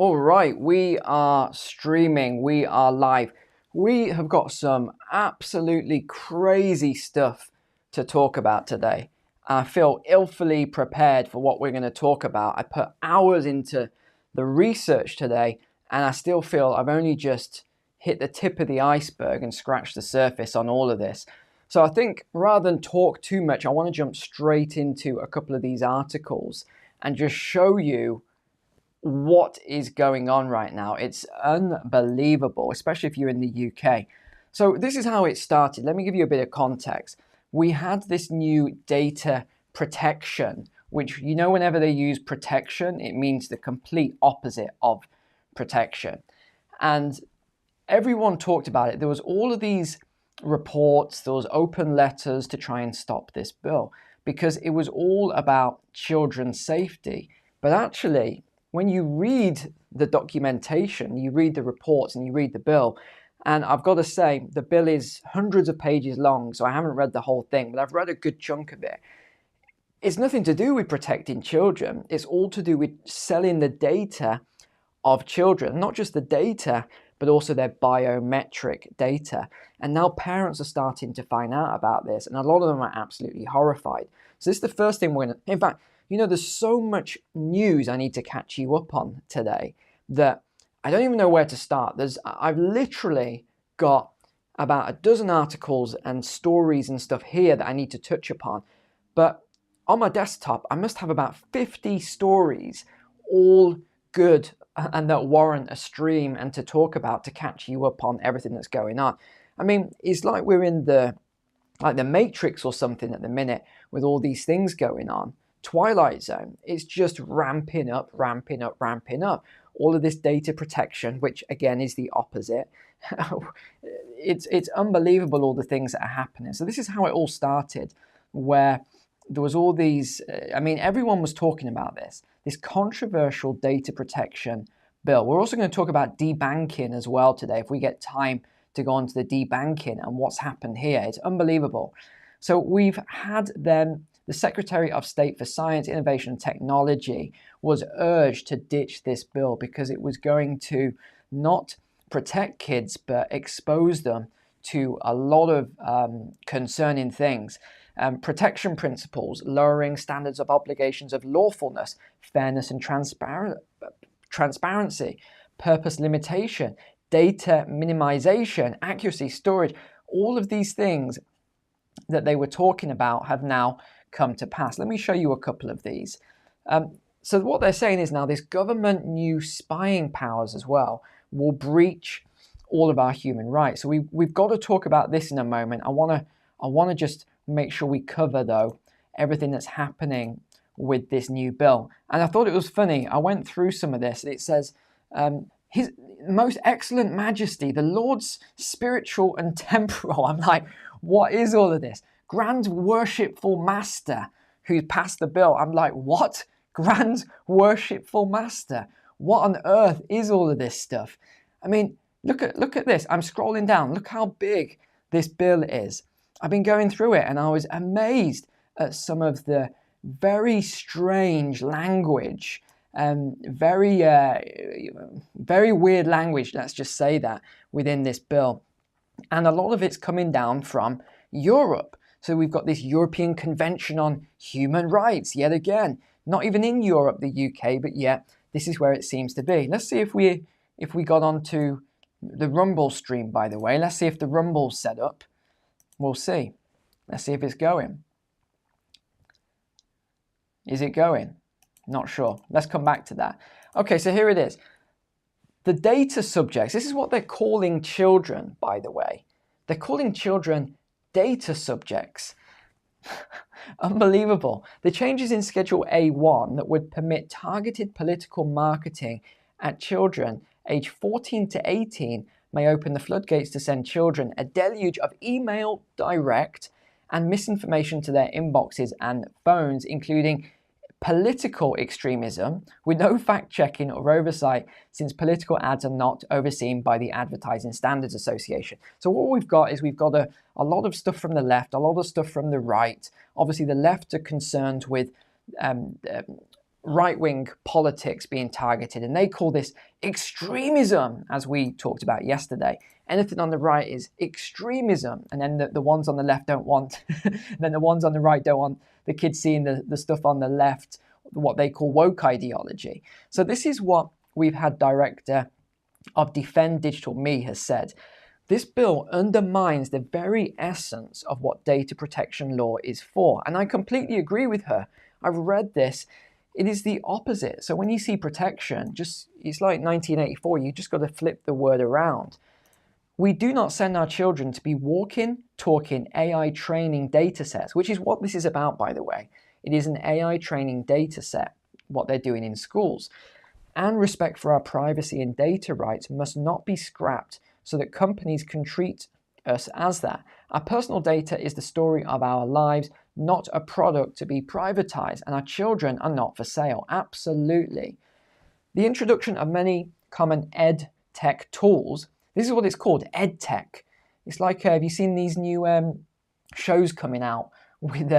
All right, we are streaming, we are live. We have got some absolutely crazy stuff to talk about today. I feel illfully prepared for what we're going to talk about. I put hours into the research today, and I still feel I've only just hit the tip of the iceberg and scratched the surface on all of this. So I think rather than talk too much, I want to jump straight into a couple of these articles and just show you what is going on right now. It's unbelievable, especially if you're in the UK. So this is how it started. Let me give you a bit of context. We had this new data protection, which, you know, whenever they use protection, it means the complete opposite of protection. And everyone talked about it. There was all of these reports, there was open letters to try and stop this bill because it was all about children's safety. But actually, when you read the documentation, you read the reports and you read the bill, and I've got to say, the bill is hundreds of pages long, so I haven't read the whole thing, but I've read a good chunk of it. It's nothing to do with protecting children. It's all to do with selling the data of children, not just the data, but also their biometric data. And now parents are starting to find out about this, and a lot of them are absolutely horrified. So this is the first thing we're going to, in fact, you know, there's so much news I need to catch you up on today that I don't even know where to start. I've literally got about a dozen articles and stories and stuff here that I need to touch upon. But on my desktop, I must have about 50 stories, all good and that warrant a stream and to talk about to catch you up on everything that's going on. I mean, it's like we're in the Matrix or something at the minute with all these things going on. Twilight Zone. It's just ramping up. All of this data protection, which again is the opposite. It's unbelievable, all the things that are happening. So this is how it all started, where there was all these, everyone was talking about this controversial data protection bill. We're also going to talk about debanking as well today, if we get time to go on to the debanking and what's happened here. It's unbelievable. So we've had then the Secretary of State for Science, Innovation and Technology was urged to ditch this bill because it was going to not protect kids but expose them to a lot of concerning things. Protection principles, lowering standards of obligations of lawfulness, fairness and transparency, purpose limitation, data minimization, accuracy, storage, all of these things that they were talking about have now come to pass. Let me show you a couple of these. So what they're saying is now this government new spying powers as well will breach all of our human rights. So we've got to talk about this in a moment. I want to just make sure we cover, though, everything that's happening with this new bill. And I thought it was funny. I went through some of this. It says, His Most Excellent Majesty, the Lord's spiritual and temporal. I'm like, what is all of this? Grand Worshipful Master who passed the bill. I'm like, what? Grand Worshipful Master? What on earth is all of this stuff? I mean, look at this. I'm scrolling down. Look how big this bill is. I've been going through it and I was amazed at some of the very strange language, very weird language, let's just say that, within this bill. And a lot of it's coming down from Europe. So we've got this European Convention on Human Rights, yet again, not even in Europe, the UK, but yet this is where it seems to be. Let's see if we got onto the Rumble stream, by the way. Let's see if the Rumble's set up. We'll see. Let's see if it's going. Is it going? Not sure. Let's come back to that. Okay, so here it is. The data subjects. This is what they're calling children, by the way. They're calling children data subjects. Unbelievable. The changes in Schedule A1 that would permit targeted political marketing at children aged 14 to 18 may open the floodgates to send children a deluge of email, direct, and misinformation to their inboxes and phones, including political extremism, with no fact-checking or oversight, since political ads are not overseen by the Advertising Standards Association. So what we've got is a lot of stuff from the left, a lot of stuff from the right. Obviously, the left are concerned with right-wing politics being targeted, and they call this extremism, as we talked about yesterday. Anything on the right is extremism, and then the ones on the left don't want, then the ones on the right don't want the kids seeing the stuff on the left, what they call woke ideology. So this is what we've had Director of Defend Digital Me has said. This bill undermines the very essence of what data protection law is for. And I completely agree with her. I've read this. It is the opposite. So when you see protection, it's like 1984. You just got to flip the word around. We do not send our children to be walking, talking AI training data sets, which is what this is about, by the way. It is an AI training data set, what they're doing in schools. And respect for our privacy and data rights must not be scrapped so that companies can treat us as that. Our personal data is the story of our lives, not a product to be privatized, and our children are not for sale. Absolutely. The introduction of many common EdTech tools, this is what it's called, EdTech. It's like, have you seen these new shows coming out with,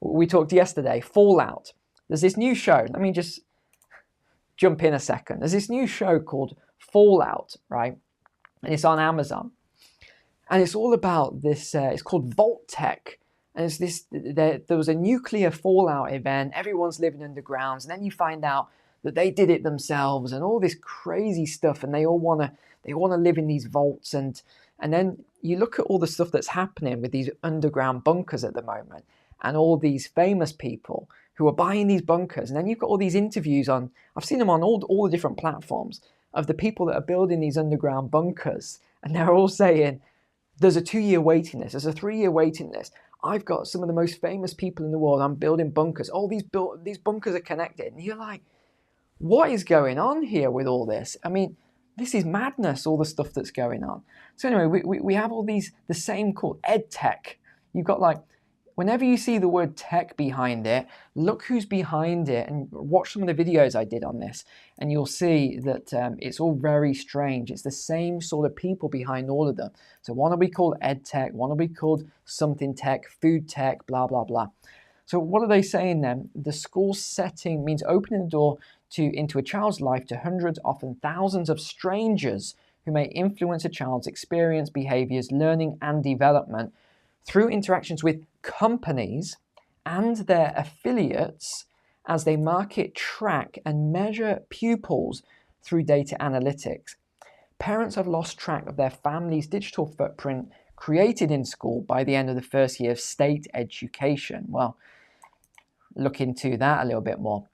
we talked yesterday, Fallout. There's this new show, let me just jump in a second. There's this new show called Fallout, right? And it's on Amazon. And it's all about this, it's called Vault Tech. And it's this, there was a nuclear fallout event, everyone's living underground, and then you find out that they did it themselves and all this crazy stuff, and they want to live in these vaults, and then you look at all the stuff that's happening with these underground bunkers at the moment, and all these famous people who are buying these bunkers, and then you've got all these interviews on, I've seen them on all the different platforms, of the people that are building these underground bunkers, and they're all saying, there's a 2-year waiting list, there's a 3-year waiting list. I've got some of the most famous people in the world, I'm building bunkers, all these bunkers are connected, and you're like, what is going on here with all this? I mean, this is madness, all the stuff that's going on. So anyway, we have all these, the same called EdTech. You've got like, whenever you see the word tech behind it, look who's behind it and watch some of the videos I did on this, and you'll see that it's all very strange. It's the same sort of people behind all of them. So one will be called EdTech, one will be called something tech, food tech, blah, blah, blah. So what are they saying then? The school setting means opening the door into a child's life to hundreds, often thousands of strangers who may influence a child's experience, behaviors, learning, and development through interactions with companies and their affiliates as they market, track, and measure pupils through data analytics. Parents have lost track of their family's digital footprint created in school by the end of the first year of state education. Well, look into that a little bit more.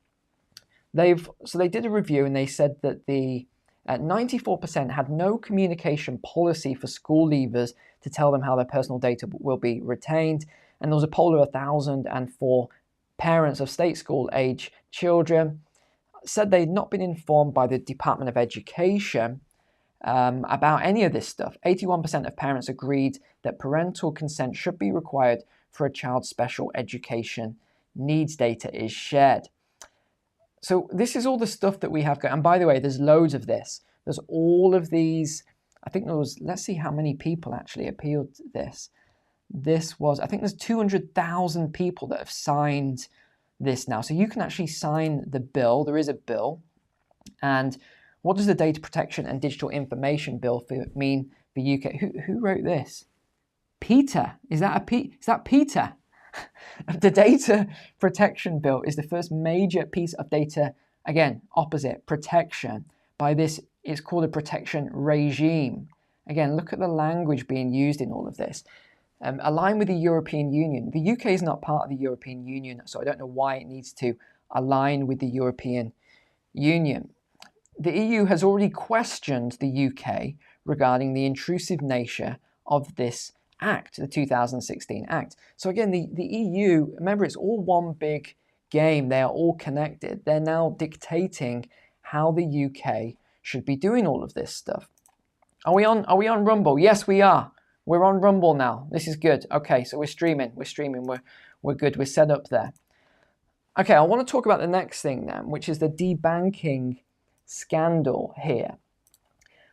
So they did a review, and they said that the 94% had no communication policy for school leavers to tell them how their personal data will be retained. And there was a poll of 1,004 parents of state school age children said they'd not been informed by the Department of Education about any of this stuff. 81% of parents agreed that parental consent should be required for a child's special education needs data is shared. So this is all the stuff that we have got. And by the way, there's loads of this. There's all of these. I think there was, let's see how many people actually appealed to this. This was, I think there's 200,000 people that have signed this now. So you can actually sign the bill. There is a bill. And what does the Data Protection and Digital Information Bill mean for UK? Who wrote this? Peter. Is that Peter? The Data Protection Bill is the first major piece of data, again, opposite, protection. By this, it's called a protection regime. Again, look at the language being used in all of this. Align with the European Union. The UK is not part of the European Union, so I don't know why it needs to align with the European Union. The EU has already questioned the UK regarding the intrusive nature of this Act, the 2016 Act. So again, the EU, remember, it's all one big game. They are all connected. They're now dictating how the UK should be doing all of this stuff. Are we on Rumble? Yes, we are. We're on Rumble now. This is good. Okay, so we're streaming. We're good. We're set up there. Okay, I want to talk about the next thing then, which is the debanking scandal here.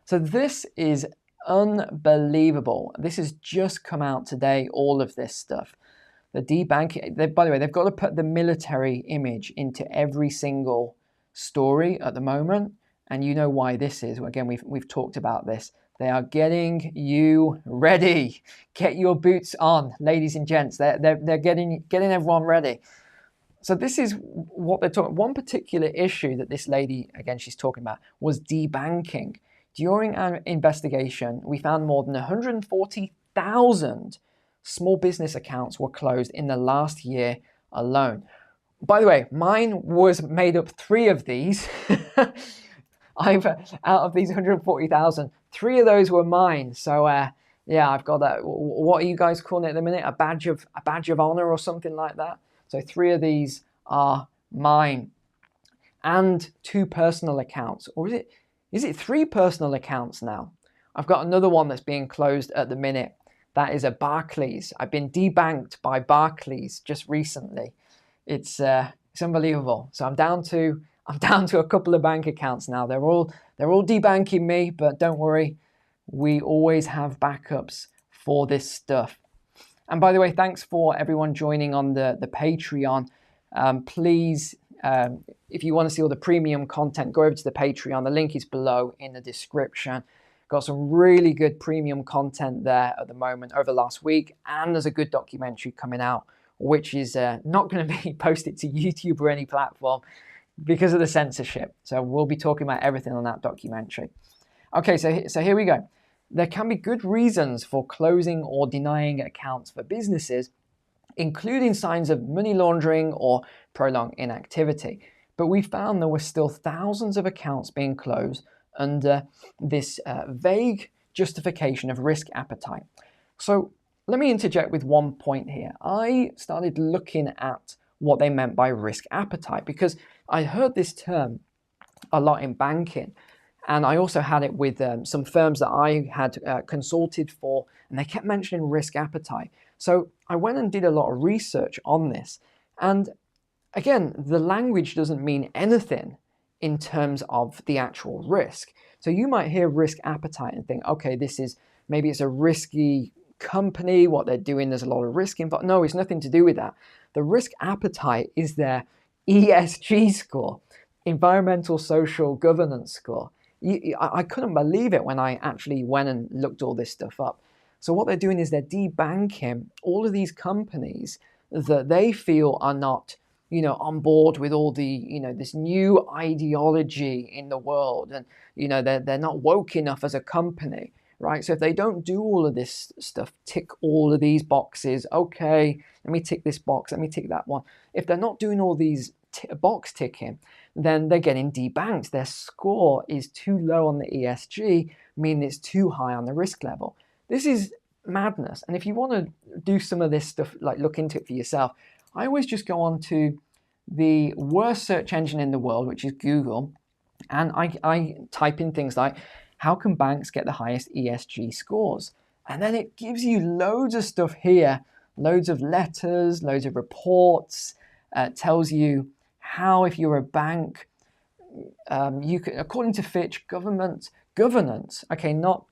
So this is unbelievable. This has just come out today, all of this stuff. The debanking, by the way, they've got to put the military image into every single story at the moment. And you know why this is. Again, we've talked about this. They are getting you ready. Get your boots on, ladies and gents. They're getting everyone ready. So this is what they're talking. One particular issue that this lady, again, she's talking about was debanking. During our investigation, we found more than 140,000 small business accounts were closed in the last year alone. By the way, mine was made up 3 of these. Out of these 140,000, 3 of those were mine. So yeah, I've got that. What are you guys calling it at the minute? A badge of honor or something like that. So 3 of these are mine, and 2 personal accounts, or is it 3 personal accounts now? I've got another one that's being closed at the minute. That is a Barclays. I've been debanked by Barclays just recently. It's unbelievable. So I'm down to a couple of bank accounts now. They're all debanking me, but don't worry, we always have backups for this stuff. And by the way, thanks for everyone joining on the Patreon. Please, if you want to see all the premium content, go over to the Patreon. The link is below in the description. Got some really good premium content there at the moment over last week. And there's a good documentary coming out, which is not going to be posted to YouTube or any platform because of the censorship. So we'll be talking about everything on that documentary. Okay, so here we go. There can be good reasons for closing or denying accounts for businesses, including signs of money laundering or prolonged inactivity. But we found there were still thousands of accounts being closed under this vague justification of risk appetite. So let me interject with one point here. I started looking at what they meant by risk appetite because I heard this term a lot in banking. And I also had it with some firms that I had consulted for, and they kept mentioning risk appetite. So I went and did a lot of research on this. And again, the language doesn't mean anything in terms of the actual risk. So you might hear risk appetite and think, okay, maybe it's a risky company, what they're doing, there's a lot of risk involved. No, it's nothing to do with that. The risk appetite is their ESG score, environmental social governance score. I couldn't believe it when I actually went and looked all this stuff up. So what they're doing is they're debanking all of these companies that they feel are not, on board with all the, this new ideology in the world, and they're not woke enough as a company, right? So if they don't do all of this stuff, tick all of these boxes, okay, let me tick this box, let me tick that one. If they're not doing all these box ticking, then they're getting debanked. Their score is too low on the ESG, meaning it's too high on the risk level. This is madness. And if you want to do some of this stuff, like look into it for yourself, I always just go on to the worst search engine in the world, which is Google, and I type in things like, how can banks get the highest ESG scores? And then it gives you loads of stuff here, loads of letters, loads of reports, tells you how, if you're a bank, you can, according to Fitch, governance, okay, not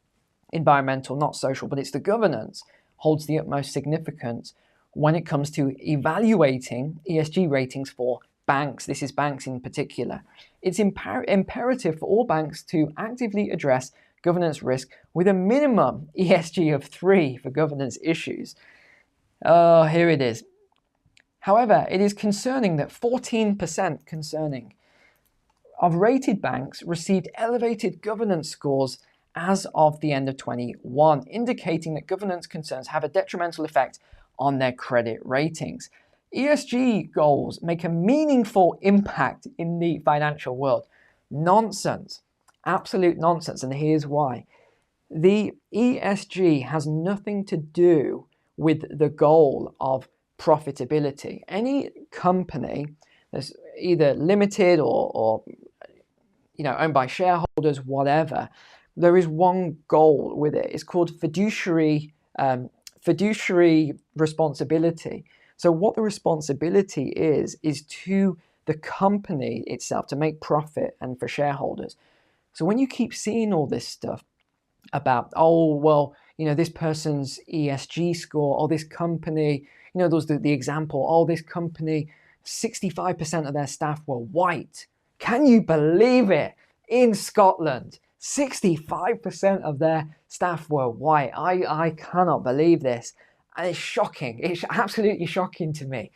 environmental, not social, but it's the governance, holds the utmost significance when it comes to evaluating ESG ratings for banks. This is banks in particular. It's imperative for all banks to actively address governance risk with a minimum ESG of 3 for governance issues. Oh, here it is. However, it is concerning that 14% of rated banks received elevated governance scores as of the end of 21, indicating that governance concerns have a detrimental effect on their credit ratings. ESG goals make a meaningful impact in the financial world. Nonsense. Absolute nonsense. And here's why. The ESG has nothing to do with the goal of profitability. Any company that's either limited or owned by shareholders, whatever, there is one goal with it. It's called fiduciary responsibility. So what the responsibility is to the company itself to make profit and for shareholders. So when you keep seeing all this stuff about, this person's ESG score, or this company, You know, there's the example, oh, this company, 65% of their staff were white. Can you believe it? In Scotland, 65% of their staff were white. I cannot believe this. And it's shocking. It's absolutely shocking to me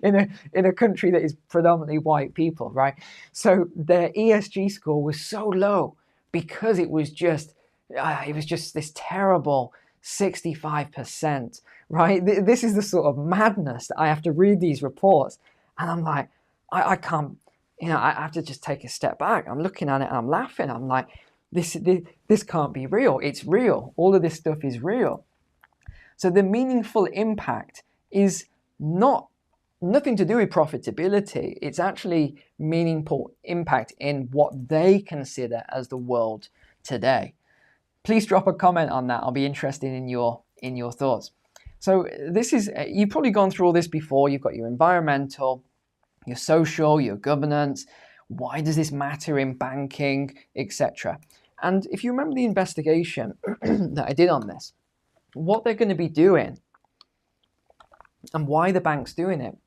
in a country that is predominantly white people, right? So their ESG score was so low because it was just this terrible 65%, right? This is the sort of madness that I have to read these reports, and I'm like, I can't, you know, I have to just take a step back. I'm looking at it and I'm laughing. I'm like, this can't be real. It's real. All of this stuff is real. So the meaningful impact is nothing to do with profitability. It's actually meaningful impact in what they consider as the world today. Please drop a comment on that. I'll be interested in your thoughts. So this is, you've probably gone through all this before. You've got your environmental, your social, your governance. Why does this matter in banking, etc.? And if you remember the investigation that I did on this, what they're going to be doing and why the bank's doing it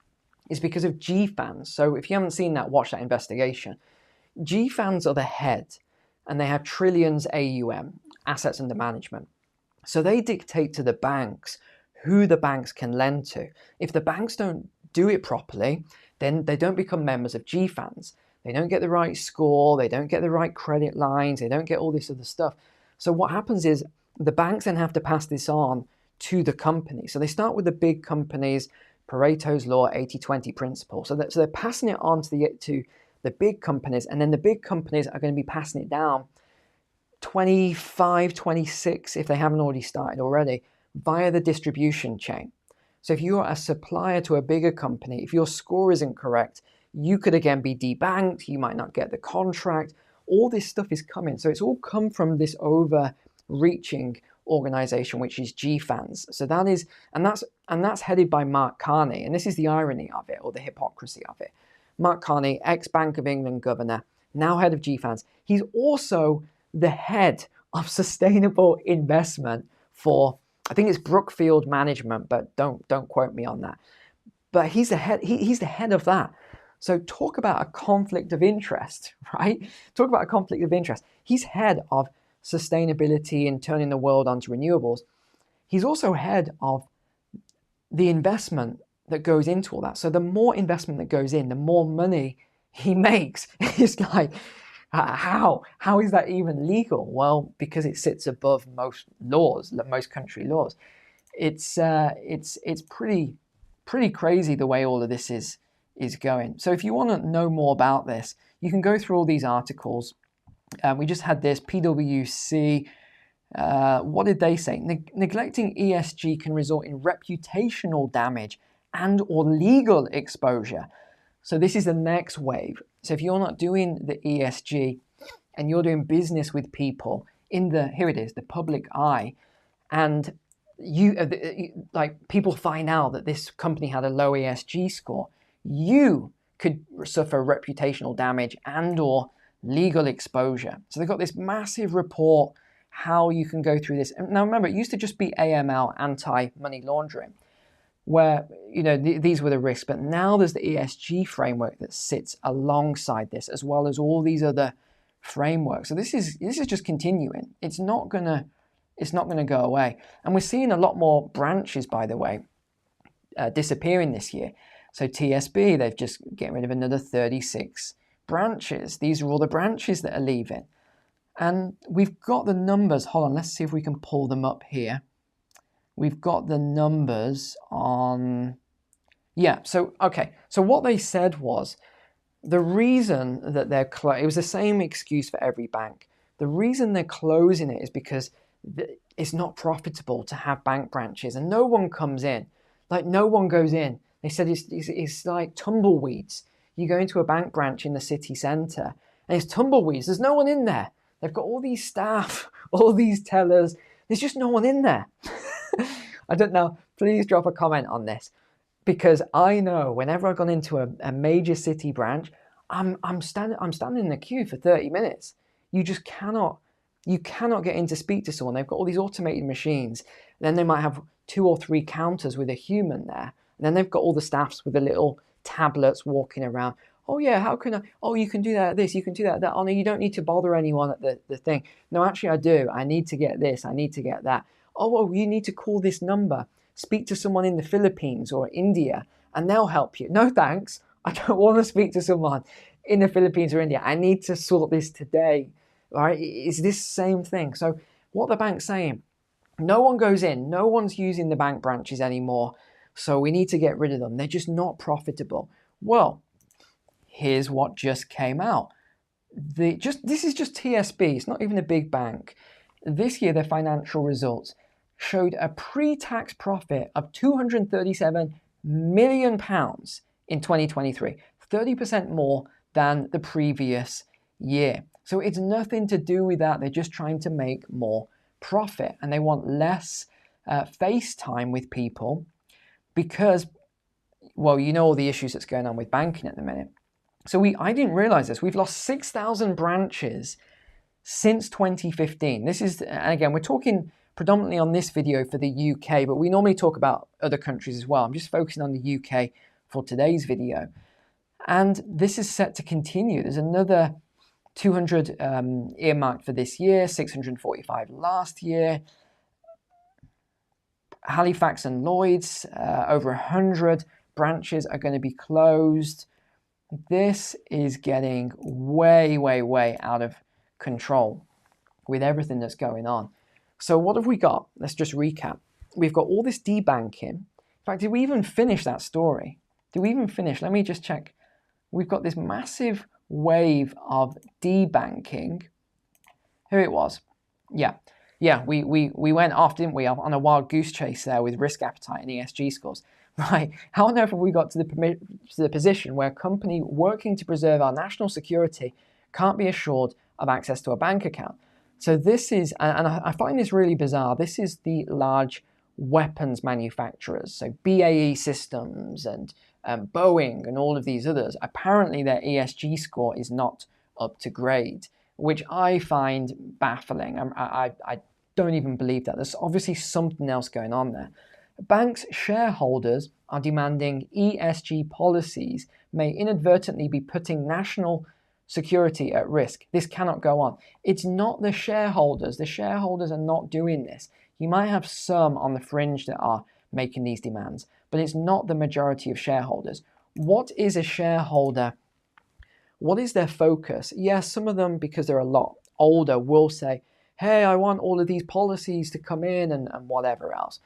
is because of GFANs. So if you haven't seen that, watch that investigation. GFANs are the head, and they have trillions AUM, assets under management. So they dictate to the banks who the banks can lend to. If the banks don't do it properly, then they don't become members of GFANs. They don't get the right score, they don't get the right credit lines, they don't get all this other stuff. So what happens is the banks then have to pass this on to the company. So they start with the big companies, Pareto's law, 80-20 principle. So they're passing it on to the big companies, and then the big companies are going to be passing it down 25, 26, if they haven't already started already, via the distribution chain. So if you're a supplier to a bigger company, if your score isn't correct, you could again be debanked, you might not get the contract. All this stuff is coming. So it's all come from this overreaching organization, which is GFANs. So that is, and that's headed by Mark Carney. And this is the irony of it, or the hypocrisy of it. Mark Carney, ex-Bank of England governor, now head of GFANs. He's also the head of sustainable investment for, I think it's Brookfield Management, but don't quote me on that. But he's the head. He's the head of that. So talk about a conflict of interest, right? Talk about a conflict of interest. He's head of sustainability and turning the world onto renewables. He's also head of the investment that goes into all that. So the more investment that goes in, the more money he makes. It's like, how is that even legal? Well, because it sits above most laws, most country laws. It's pretty crazy the way all of this is going. So if you want to know more about this, you can go through all these articles. We just had this PwC. What did they say? Neglecting ESG can result in reputational damage and or legal exposure. So this is the next wave. So if you're not doing the ESG and you're doing business with people in the, here it is, the public eye, and you like people find out that this company had a low ESG score, you could suffer reputational damage and or legal exposure. So they've got this massive report how you can go through this. Now remember, it used to just be AML, anti-money laundering, where these were the risks, but now there's the ESG framework that sits alongside this, as well as all these other frameworks. So this is just continuing. It's not gonna go away, and we're seeing a lot more branches, by the way, disappearing this year. So TSB, they've just getting rid of another 36 branches. These are all the branches that are leaving, and we've got the numbers. Hold on, let's see if we can pull them up here. We've got the numbers on, yeah, so, okay. So what they said was the reason that it was the same excuse for every bank. The reason they're closing it is because it's not profitable to have bank branches and no one comes in. Like no one goes in. They said it's like tumbleweeds. You go into a bank branch in the city centre and it's tumbleweeds. There's no one in there. They've got all these staff, all these tellers. There's just no one in there. I don't know. Please drop a comment on this, because I know whenever I've gone into a major city branch, I'm standing in the queue for 30 minutes. You cannot get in to speak to someone. They've got all these automated machines. Then they might have 2 or 3 counters with a human there. And then they've got all the staffs with the little tablets walking around. Oh yeah, how can I? Oh, you can do that at this, you can do that at that. Oh no, you don't need to bother anyone at the thing. No, actually I do. I need to get this, I need to get that. Oh, well, you need to call this number. Speak to someone in the Philippines or India and they'll help you. No thanks. I don't want to speak to someone in the Philippines or India. I need to sort this today. All right? It's this same thing. So what the bank's saying, no one goes in, no one's using the bank branches anymore. So we need to get rid of them. They're just not profitable. Well, here's what just came out. This is just TSB. It's not even a big bank. This year, their financial results showed a pre-tax profit of £237 million in 2023, 30% more than the previous year. So it's nothing to do with that. They're just trying to make more profit and they want less face time with people because, well, you know all the issues that's going on with banking at the minute. So I didn't realize this. We've lost 6,000 branches since 2015. This is, and again, we're talking predominantly on this video for the UK, but we normally talk about other countries as well. I'm just focusing on the UK for today's video. And this is set to continue. There's another 200 earmarked for this year, 645 last year. Halifax and Lloyd's, over 100 branches are going to be closed. This is getting way, way, way out of control with everything that's going on. So what have we got? Let's just recap. We've got all this debanking. In fact, did we even finish that story? Did we even finish? Let me just check. We've got this massive wave of debanking. Here it was. Yeah, we went off, didn't we, on a wild goose chase there with risk appetite and ESG scores. Right, how on earth have we got to the position where a company working to preserve our national security can't be assured of access to a bank account? So this is, and I find this really bizarre, this is the large weapons manufacturers, so BAE Systems and Boeing and all of these others. Apparently their ESG score is not up to grade, which I find baffling. I don't even believe that. There's obviously something else going on there. Banks' shareholders are demanding ESG policies may inadvertently be putting national security at risk. This cannot go on. It's not the shareholders. The shareholders are not doing this. You might have some on the fringe that are making these demands, but it's not the majority of shareholders. What is a shareholder? What is their focus? Yes, some of them, because they're a lot older, will say, hey, I want all of these policies to come in and whatever else.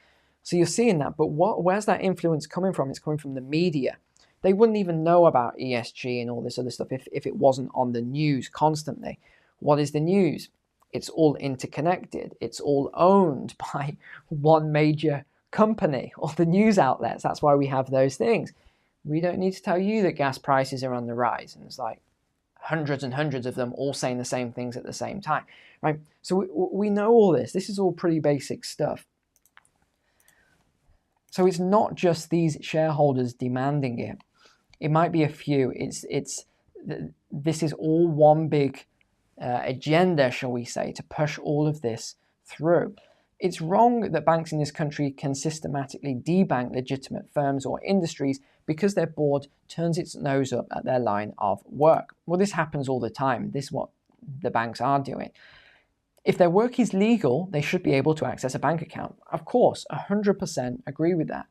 So you're seeing that, but where's that influence coming from? It's coming from the media. They wouldn't even know about ESG and all this other stuff if it wasn't on the news constantly. What is the news? It's all interconnected. It's all owned by one major company, all the news outlets. That's why we have those things. We don't need to tell you that gas prices are on the rise. And it's like hundreds and hundreds of them all saying the same things at the same time, right? So we know all this. This is all pretty basic stuff. So it's not just these shareholders demanding it. It might be a few. This is all one big agenda, shall we say, to push all of this through. It's wrong that banks in this country can systematically debank legitimate firms or industries because their board turns its nose up at their line of work. Well, this happens all the time. This is what the banks are doing. If their work is legal, they should be able to access a bank account. Of course, 100% agree with that.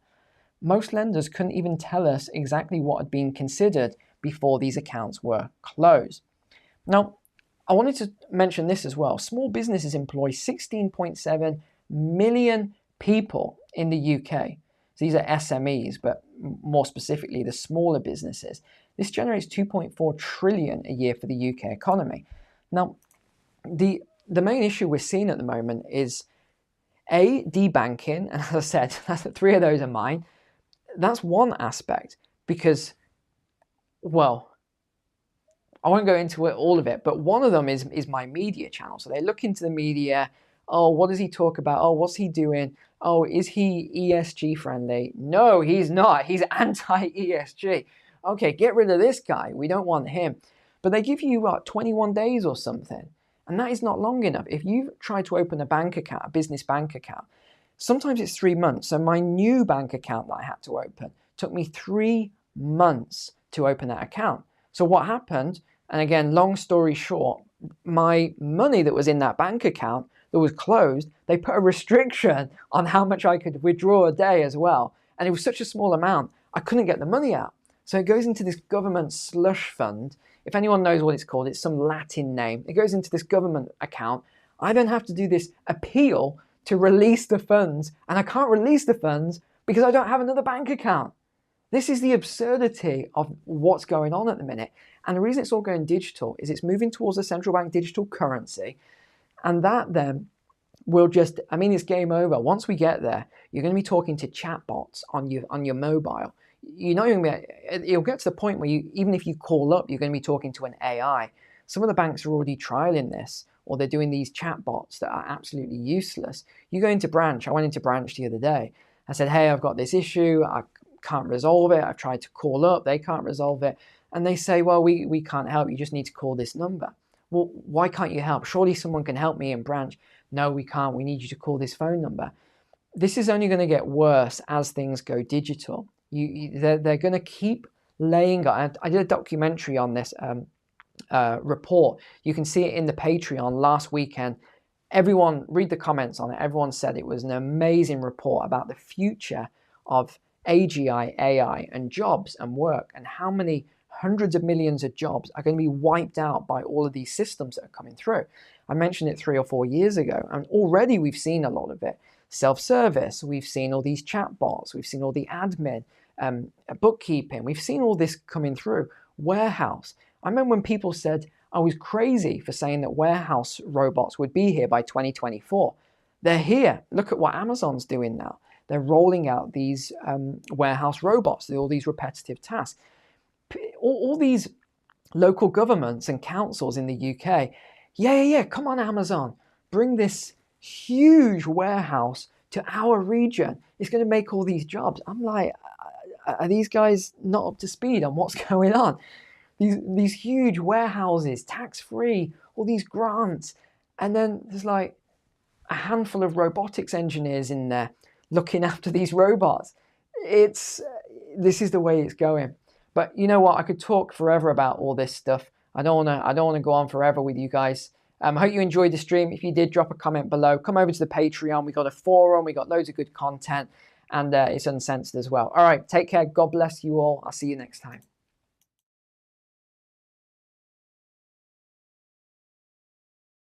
Most lenders couldn't even tell us exactly what had been considered before these accounts were closed. Now, I wanted to mention this as well. Small businesses employ 16.7 million people in the UK. So these are SMEs, but more specifically, the smaller businesses. This generates 2.4 trillion a year for the UK economy. Now, the main issue we're seeing at the moment is debanking, and as I said, 3 of those are mine. That's one aspect because, well, I won't go into all of it, but one of them is my media channel. So they look into the media. Oh, what does he talk about? Oh, what's he doing? Oh, is he ESG friendly? No, he's not. He's anti-ESG. Okay, get rid of this guy. We don't want him. But they give you, 21 days or something. And that is not long enough. If you try to open a bank account, a business bank account, Sometimes it's 3 months. So my new bank account that I had to open took me 3 months to open that account. So what happened, and again, long story short, my money that was in that bank account that was closed, they put a restriction on how much I could withdraw a day as well. And it was such a small amount, I couldn't get the money out. So it goes into this government slush fund. If anyone knows what it's called, it's some Latin name. It goes into this government account. I then have to do this appeal to release the funds, and I can't release the funds because I don't have another bank account. This is the absurdity of what's going on at the minute. And the reason it's all going digital is it's moving towards a central bank digital currency. And that then will just, I mean, it's game over. Once we get there, you're going to be talking to chatbots on your mobile. You're not even going to be, it'll get to the point where even if you call up, you're going to be talking to an AI. Some of the banks are already trialing this, or they're doing these chatbots that are absolutely useless. You go into branch. I went into branch the other day. I said, hey, I've got this issue. I can't resolve it. I've tried to call up. They can't resolve it. And they say, well, we can't help. You just need to call this number. Well, why can't you help? Surely someone can help me in branch. No, we can't. We need you to call this phone number. This is only going to get worse as things go digital. They're going to keep laying. I did a documentary on this report. You can see it in the Patreon last weekend. Everyone, read the comments on it. Everyone said it was an amazing report about the future of AGI, AI, and jobs and work, and how many hundreds of millions of jobs are going to be wiped out by all of these systems that are coming through. I mentioned it 3 or 4 years ago, and already we've seen a lot of it. Self-service, we've seen all these chatbots, we've seen all the admin, bookkeeping, we've seen all this coming through. Warehouse. I remember when people said I was crazy for saying that warehouse robots would be here by 2024. They're here. Look at what Amazon's doing now. They're rolling out these warehouse robots, all these repetitive tasks. All these local governments and councils in the UK, yeah, come on Amazon, bring this huge warehouse to our region. It's going to make all these jobs. I'm like, are these guys not up to speed on what's going on? These huge warehouses, tax-free, all these grants, and then there's like a handful of robotics engineers in there looking after these robots. This is the way it's going. But you know what? I could talk forever about all this stuff. I don't want to go on forever with you guys. I hope you enjoyed the stream. If you did, drop a comment below. Come over to the Patreon. We got a forum. We got loads of good content, and it's uncensored as well. All right, take care. God bless you all. I'll see you next time.